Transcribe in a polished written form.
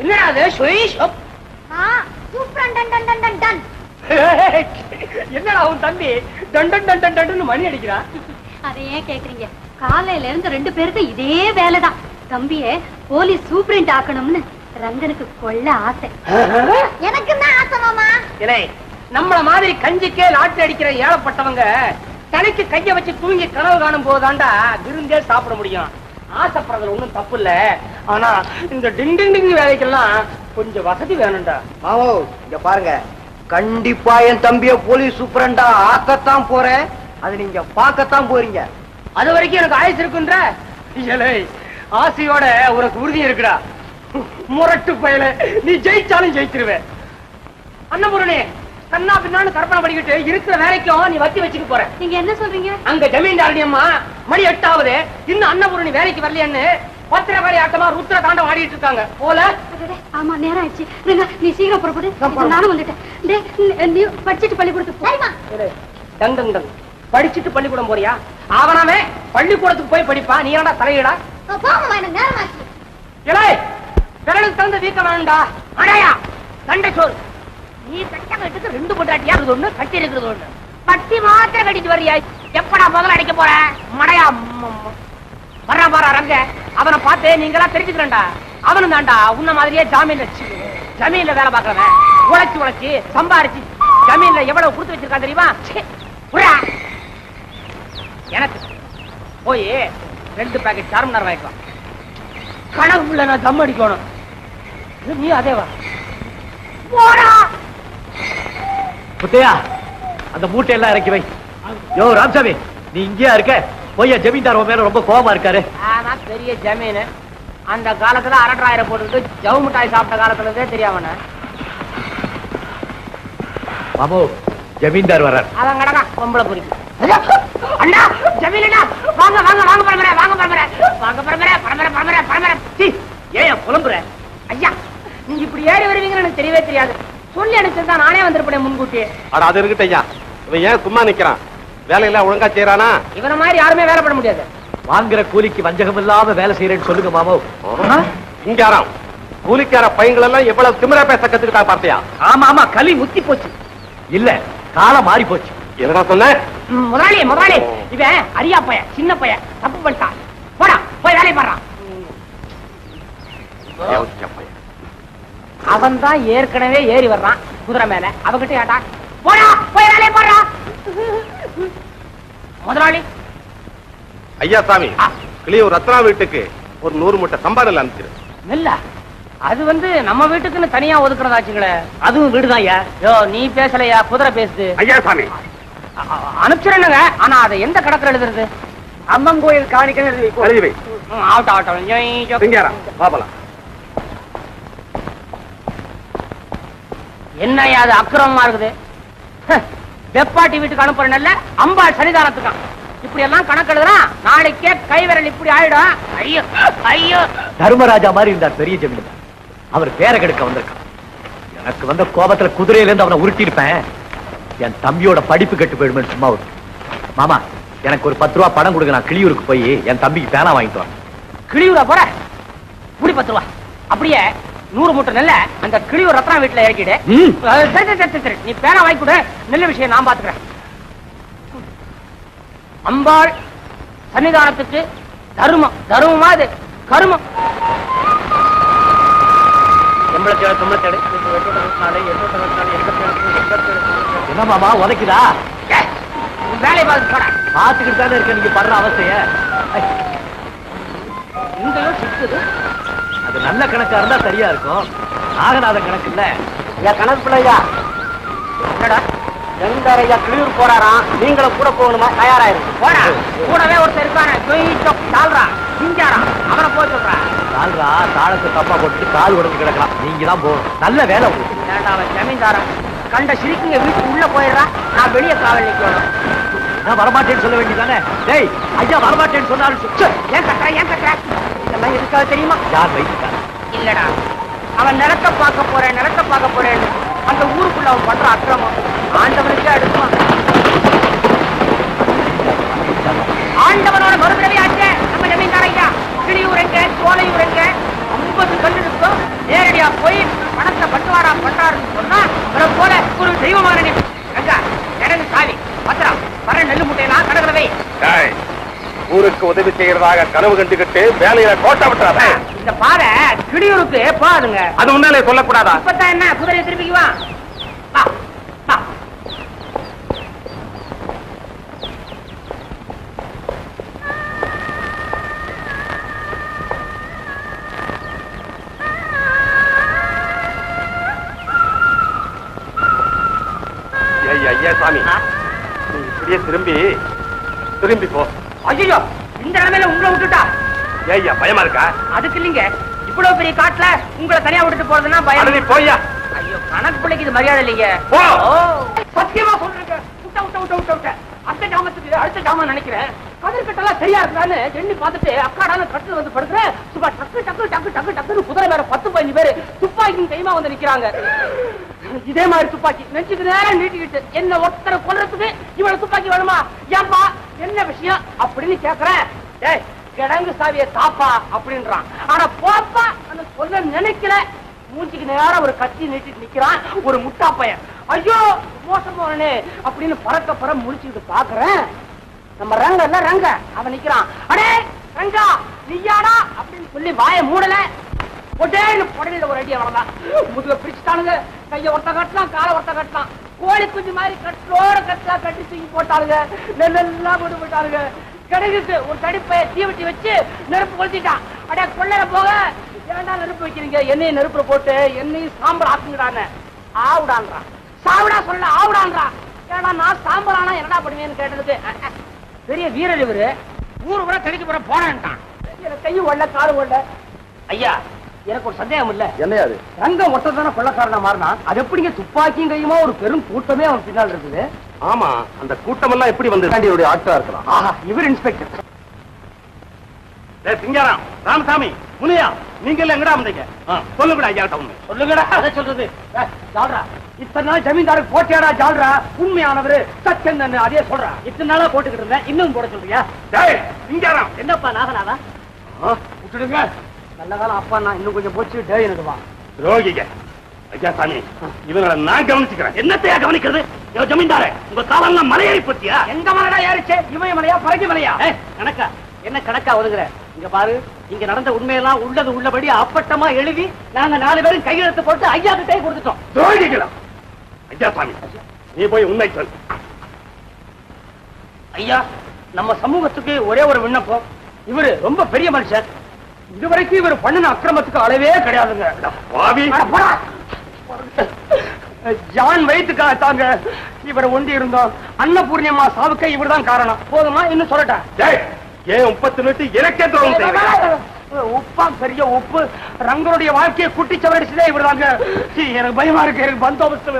என்னடா அது? என்னடா உன் தம்பி டன் டன் டன் டன் மணி அடிக்கிறான்? அதை ஏன் கேக்குறீங்க? காலையில இருந்து 2 பேருக்கு இதே வேலைதான். தம்பிய போலீஸ் சூப்பரண்ட் ஆக்கணும்னு ரங்கனுக்கு கொள்ள ஆசை. எனக்கு தான் ஆசை மாமா. இல்லை, நம்மள மாதிரி கஞ்சிக்கே லாட்டரி அடிக்கிற ஏழப்பட்டவங்க தலைக்கு கைய வச்சு தூங்கி கனவு காணும் போதாண்டா விருந்தே சாப்பிட முடியும். ஆசைப்படுறதுல ஒண்ணும் தப்பு இல்ல. ஆனா இந்த டிங் டிங் டிங் வேலைக்கெல்லாம் கொஞ்சம் வசதி வேணும்டா. மாமோ இங்க பாருங்க, கண்டிப்பா என் தம்பிய போலீஸ் சூப்பரண்டா ஆக்கத்தான் போறேன். அது நீங்க பார்க்கத்தான் போறீங்க. அது வரைக்கும் எனக்கு ஆயுசு இருக்குன்ற ஆசையோட உனக்கு உறுதி இருக்குடா. முரட்டு பயல, நீ ஜெயிச்சாலும் ஜெயிச்சிருவே. அன்னபூரணி, கண்ணா பின்னான்னு கற்பனை பண்ணிக்கிட்டு இருக்கிற வேலைக்கும் நீ வத்தி வச்சுட்டு போற. நீங்க என்ன சொல்றீங்க? அங்க ஜமீன்தாரணி அம்மா மணி 8 ஆகுது, இன்னும் அன்னபூரணி வேலைக்கு வரலையான்னு பத்திரகாளி ஆட்டமா ருத்ர தாண்டம் ஆடிட்டு இருக்காங்க போல. ஆமா, நேரம் ஆயிடுச்சு. நீ சீக்கிரம் புறப்படு. நானும் வந்துட்டேன். நீ படிச்சுட்டு பள்ளிக்கூடத்துக்கு டங் டங் டங் படிச்சுட்டு பள்ளிக்கூடம் போறியா? அவனாவே பள்ளிக்கூடத்துக்கு போய் படிப்பா, நீ என்னடா தலையிடா? விரலுக்கு தகுந்த வீக்க வேணும்டா. அடையா சண்டை சோறு. நீ கட்ட கட்டுக்கு 2 பொண்டாட்டியா இருக்குது ஒண்ணு, கட்டி இருக்கிறது ஒண்ணு. பட்டி மாத்திரம் கட்டிட்டு வர்றியா? எப்படா முதல்ல அடிக்க போற? மடையா வர்றா பாரா ரங்க. அவனை பார்த்து நீங்களா தெரிஞ்சுக்கிறேன்டா. அவனும் தாண்டா உன்ன மாதிரியே ஜமீன்ல வேலை பாக்குறவன். உழைச்சு சம்பாரிச்சு ஜமீன்ல எவ்வளவு கொடுத்து வச்சிருக்கான் தெரியுமா? எனக்கு போய் 2 பாக்கெட் சார்மனார் வாங்கிக்கலாம். கனவுல நான் தம் அடிக்கணும். நீ அதேவா போடா. புத்தையா, அந்த மூட்டை எல்லாம் இறக்கி வை. யோ ராமசாமி, நீ இங்கேயா இருக்க? போய் ஜமீன்தார் மேல ரொம்ப கோபமா இருக்காரு. ஆனா பெரிய ஜமீன். அந்த காலத்துல அரட்டாயிரம் போட்டுட்டு ஜவு மிட்டாய் சாப்பிட்ட காலத்துலதே தெரியாம. மாமோ, ஜமீன்தார் வர்றார். அவன் கடக்கா பொம்பளை புரியும். அண்ணா ஜமீனா, வாங்க வாங்க வாங்க பரம்பரை, வாங்க பரம்பரை, வாங்க பரம்பரை, பரம்பரை பரம்பரை பரம்பரை. ஏன் புலம்புற? ஐயா, நீங்க இப்படி ஏறி வருவீங்கன்னு எனக்கு தெரியவே தெரியாது. சொல்லி அனுப்பிச்சிருந்தா நானே வந்திருப்பேன் முன்கூட்டி. அட அது இருக்கட்டும் ஐயா, இவன் ஏன் சும்மா நிக்கிறான்? வேலையெல்லாம் ஒழுங்கா செய்யறானா? இவன மாதிரி யாருமே வேலை பண்ண முடியாது. வாங்குற கூலிக்கு வஞ்சகம் இல்லாம வேலை செய்யறேன்னு சொல்லுங்க மாமோ. இங்க யாராம் கூலிக்கார பையங்கள் எல்லாம் எவ்வளவு திமிரா பேச கத்துக்கிட்டா பார்த்தியா? ஆமா ஆமா, களி முத்தி போச்சு. இல்ல, காலம் மாறி போச்சு. என்னடா சொன்ன? முதலாளி முதலாளி, இவன் அரியா பையன், சின்ன பையன், தப்பு பண்ணிட்டான். போடா போய் வேலையை பாடுறான். அவன் தான் ஏற்கனவே ஏறி வர்றான் குதிரை மேல. அவகிட்ட ஏட்டா போடா போய் வேலையை பாடுறா. முதலாளி. ஐயா சாமி, கிளியூர் ரத்னா வீட்டுக்கு ஒரு 100 மூட்டை சம்பாரம் அனுப்பிச்சிரு. இல்ல, அது நம்ம வீட்டுக்குன்னு தனியா ஒதுக்குறதாச்சுங்களே. அதுவும் வீடுதான் ஐயா. யோ நீ பேசலையா, குதிரை பேசுது. ஐயா சாமி அனுப்பிச்சிருங்க. ஆனா அதை எந்த கணக்குல எழுதுறது? அம்மன் கோயில் காணிக்கை ஆகட்டும் ஆகட்டும். பாப்பலாம். என்னையா அது அக்கிரமமா இருக்குது? வெப்பாட்டி வீட்டுக்கு அனுப்புறேன்ல, அம்பாள் சன்னிதானத்துக்கான். இப்படி எல்லாம் கணக்கு எழுதுனா நாளைக்கே கைவிரல் இப்படி ஆயிடும். ஐயோ ஐயோ. தர்மராஜா மாதிரி இருந்தார் பெரிய ஜமீன்தார். அவர் பேரை கெடுக்க வந்திருக்கான். எனக்கு வந்த கோபத்துல குதிரையில இருந்து அவனை உருட்டி இருப்பேன். என் தம்பியோட படிப்பு கெட்டு போயிடுமே சும்மா. மாமா, எனக்கு ஒரு 10 ரூபா பணம் கொடுங்க. நான் கிளியூருக்கு போய் என் தம்பிக்கு பேனா வாங்கிட்டு வரேன். கிளியூரா போற? புடி 10 ரூபா. அப்படியே 100 மூட்டை நெல்ல அந்த கிளியூர் ரத்னா வீட்டுல இறக்கிடு. சரி, நீ பேனா வாங்கி கொடு. நெல்ல விஷயம் நான் பாத்துக்கிறேன். அம்பாள் சன்னிதானத்துக்கு தருமம். தருமமா அது கருமம். என்ன மாமா உதைக்குதா? வேலையை பார்த்து பாத்துக்கிட்டு தானே இருக்க. நீங்க படுற அவஸ்தைய இங்கேயும் சிக்குது. அது நல்ல கணக்கா இருந்தா சரியா இருக்கும். நாகநாத கணக்கு இல்ல. என் கணக்கு பிள்ளையா. என்னடா ஜமீன்தாரையா கிளியூர் போறாராம், நீங்களும் கூட போகணுமா? தயாராயிருக்கு. போடா. கூடவே ஒருத்தர் இருக்கானே, அவனை போய் சொல்றா. கால்ரா தாளத்தை தப்பா போட்டு கால் உடஞ்சு கிடக்கலாம். நீங்க தான் போகணும். நல்ல வேலை உங்களுக்கு. அவன் ஜமீன்தாரன் கண்ட சிரிக்குங்க வீட்டுக்கு உள்ள போயிடுறான். நான் வெளியே காவல் நிக்கணும். நான் வரமாட்டேன்னு சொல்ல வேண்டியதானே? டேய் ஐயா வரமாட்டேன்னு சொன்னாலும் ஏன் கட்டுற இதெல்லாம் எதுக்காக தெரியுமா? யார் வைத்துக்கார? இல்லடா, அவன் நிலத்தை பார்க்க போறேன்னு அந்த ஊருக்குள்ள அவன் பண்ற அக்கிரமம் ஆண்டவனுக்கே அடுக்குமா. ஆண்டவனோட மறுபிறவி ஆச்சு நம்ம ஜமீன்தார் ஐயா. கிளியூர் எங்க, சோலையூர் எங்க, 50 கல்லு இருக்கும். நேரடியா ஊருக்கு உதவி செய்யறதாக கனவு கண்டுகிட்டு வேலையில கோட்டை விட்டுறாத. இந்த பாதை கிடியூருக்கு போகாதுங்க. அது முன்னாலே சொல்லக்கூடாதா? இப்பதான் என்ன குதிரையை திருப்பிக்குவா. வா, வா. ஐயா சாமி, நீ இப்படியே திரும்பி போ. ஐயோ, இந்த நிலைமையில உங்களை விட்டுட்டா ஐயா பயமா இருக்கா? அதுக்கு இல்லைங்க, இவ்வளவு பெரிய காட்டுல உங்களை தனியா விட்டுட்டு போறதுன்னா பயம். நீ போய்யா. ஐயோ, கணக்கு பிள்ளைக்கு இது மரியாதை இல்லைங்க. போ. சத்தியமா சொல்றேங்க, விட்ட அடுத்த ஜாமத்துக்கு அடுத்த ஜாமம் நினைக்கிறேன். கதிர்கட்டெல்லாம் சரியா இருக்கான்னு எண்ணி பார்த்துட்டு அக்காடான கட்டில் வந்து படுக்கிறேன். சும்மா டக்கு குதிரை வேற 10-15 பேரு துப்பாக்கி கைமா வந்து நிக்கிறாங்க. இதே மாதிரி துப்பாக்கி நெஞ்சுக்கு நேரம் நீட்டிக்கிட்டு என்ன ஒருத்தரை கொல்றதுக்கு இவ்வளவு துப்பாக்கி வேணுமா? ஏன்பா என்ன விஷயம் அப்படின்னு கேக்குறேன். ஏய், கிடங்கு சாவிய தாப்பா அப்படின்றான். ஆனா போப்பா அந்த சொல்ல நினைக்கல. மூஞ்சிக்கு நேரம் ஒரு கத்தி நீட்டிட்டு நிக்கிறான் ஒரு முட்டா பையன். ஐயோ மோசமானே அப்படின்னு பறக்க முடிச்சுக்கிட்டு பாக்குறேன். நம்ம ரங்க அவன் நிக்கிறான். அடே ரங்கா நீயாடா அப்படின்னு சொல்லி வாய மூடல. உடனே ஒரு அடியா வரலாம். முதுக பிரிச்சுட்டானுங்க. கைய ஒருத்த கட்டலாம், காலை ஒருத்த கட்டலாம். கோழி குஞ்சு மாதிரி கட்டலோட கட்டலா கட்டி தூக்கி போட்டாளுங்க. நெல்லெல்லாம் போட்டு போட்டாளுங்க. கிடைக்குது ஒரு தடிப்பை தீவட்டி வச்சு நெருப்பு கொளுத்திட்டான். அடே கொள்ளல போக, ஏன்டா நெருப்பு வைக்கிறீங்க? என்னையும் நெருப்புல போட்டு என்னையும் சாம்பல் ஆக்குங்கடான்னு ஆவுடான்றான். சாவுடா சொல்ல ஆவுடான்றான். ஏன்னா நான் சாம்பல் ஆனா என்னடா பண்ணுவேன்னு கேட்டதுக்கு பெரிய வீரர் இவரு ஊரு கூட கடிக்க போற போனான்ட்டான். எனக்கு கையும் ஒல்ல காலும் ஒல்ல. ஐயா, எனக்கு ஒரு சந்தேகம் இல்ல. என்னையாது? ரங்கம் ஒட்டதான கொள்ளக்காரனா மாறினா அது எப்படிங்க துப்பாக்கியும் கையுமா ஒரு பெரும் கூட்டமே அவன் பின்னால் இருக்குது? ஆமா, அந்த கூட்டம் எல்லாம் எப்படி வந்து பாண்டியனுடைய ஆட்டா இருக்கலாம். ஆஹா, இவர் இன்ஸ்பெக்டர். சிங்காராம், ராமசாமி, முனியா, நீங்க எல்லாம் எங்கடா வந்தீங்க? சொல்லுங்கடா ஐயா. சொல்லுங்கடா. அதை சொல்றது ஜால்ரா, இத்தனை நாள் ஜமீன்தாருக்கு போட்டியாடா ஜால்ரா? உண்மையானவரு சச்சந்தன் அதே சொல்றா. இத்தனை நாளா போட்டுக்கிட்டு இருந்தேன், இன்னும் போட சொல்றியா? சிங்காராம், என்னப்பா நாகனாவா? விட்டுடுங்க. நல்ல காலம் அப்பா, நான் இன்னும் கொஞ்சம் போச்சு டே எனக்கு வா. ரோகிங்க ஐயா சாமி, இவங்களை நான் கவனிச்சுக்கிறேன். என்னத்தையா கவனிக்கிறது? ஜமீன்தாரே, உங்க காலெல்லாம் மலையேறி போச்சியா? எங்க மலைடா ஏறிச்சு? இமயமலையா பறக்கி மலையா? கணக்கா என்ன கணக்கா ஒதுங்குற? இங்க பாரு, இங்க நடந்த உண்மையெல்லாம் உள்ளது உள்ளபடி அப்பட்டமா எழுதி நாங்க 4 பேரும் கையெழுத்து போட்டு ஐயா கிட்டே கொடுத்துட்டோம். ரோகிங்களா? ஐயா சாமி, நீ போய் உண்மை சொல். ஐயா, நம்ம சமூகத்துக்கு ஒரே ஒரு விண்ணப்பம். இவரு ரொம்ப பெரிய மனுஷன். இதுவரைக்கும் இவர் பண்ணின அக்கிரமத்துக்கு அளவே கிடையாதுங்க. பாவி, ஜான் வயிற்றுக்காக தாங்க இவரை ஒண்டி இருந்தோம். அன்னபூர்ணியம்மா சாவுக்கு இவர் தான் காரணம். போதுமா? இன்னும் சொல்லட்டேன். ஏன் 30 நிமிஷம் எனக்கே துரோகம் செய்யறீங்க? உப்பா பெரிய உப்பு. ரங்கனுடைய வாழ்க்கையை குட்டிச்சவரடிச்சதே இவர் தாங்க. எனக்கு பயமா இருக்கு. எனக்கு பந்தோபஸ்து